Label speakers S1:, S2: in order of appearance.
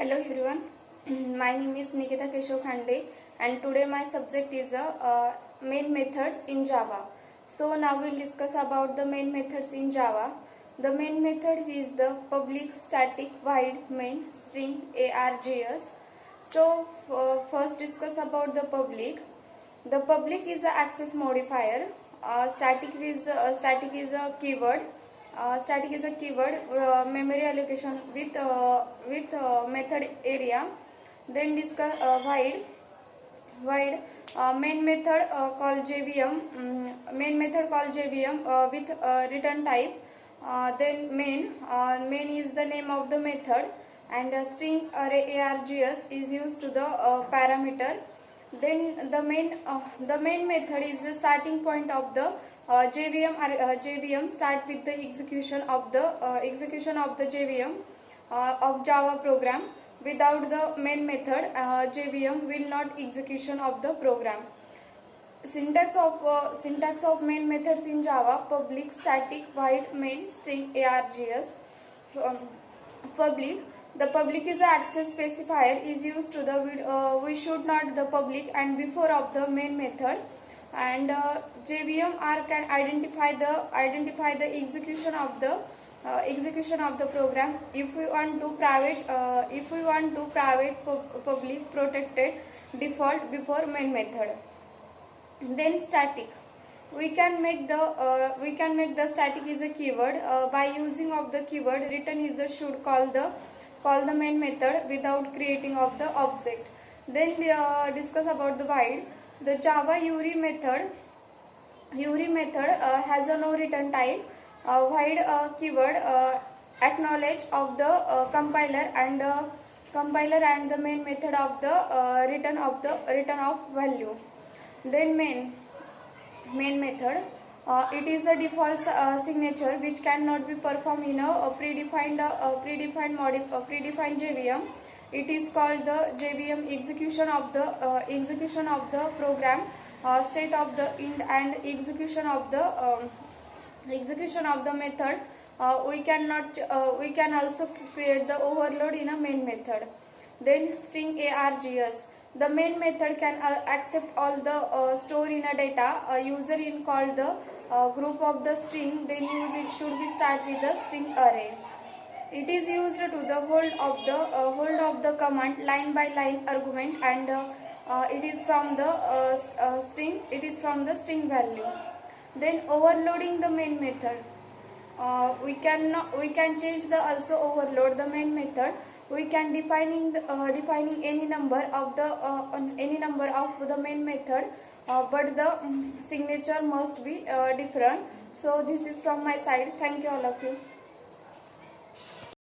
S1: Hello everyone, my name is Nikita Keshav Khande and today my subject is main methods in Java. So now we'll discuss about the main methods in Java. The main method is the public static void main string args. So first discuss about the public. The public is the access modifier. Static is a keyword. Static is a keyword memory allocation with method area. Then discuss void main method called JVM. Main method called JVM with return type. Then main is the name of the method, and string array args is used to the parameter. Then the main method is the starting point of the JVM start with the execution of the JVM of Java program. Without the main method, JVM will not execution of the program. Syntax of main methods in Java: public static void main string args. Public. The public is the access specifier is used to the we should not the public and before of the main method, and JVM can identify the execution of the program. If we want to private public protected default before main method. Then static. We can make the static is a keyword by using of the keyword return is a should call the main method without creating of the object. Then discuss about the void. The Java URI method has a no return type. Void keyword acknowledge of the compiler and the main method of the return of value. Then main method. It is a default signature which cannot be performed in a predefined JVM. It is called the JVM execution of the program, state of the int and execution of the method. We can also create the overload in a main method. Then string args. The main method can accept all the store in a data. A user in called the group of the string, then use it should be start with the string array. It is used to the hold of the command line by line argument, and it is from the string. It is from the string value. Then overloading the main method. We can change the also overload the main method. We can defining any number of the main method, but the signature must be different. So this is from my side. Thank you all of you.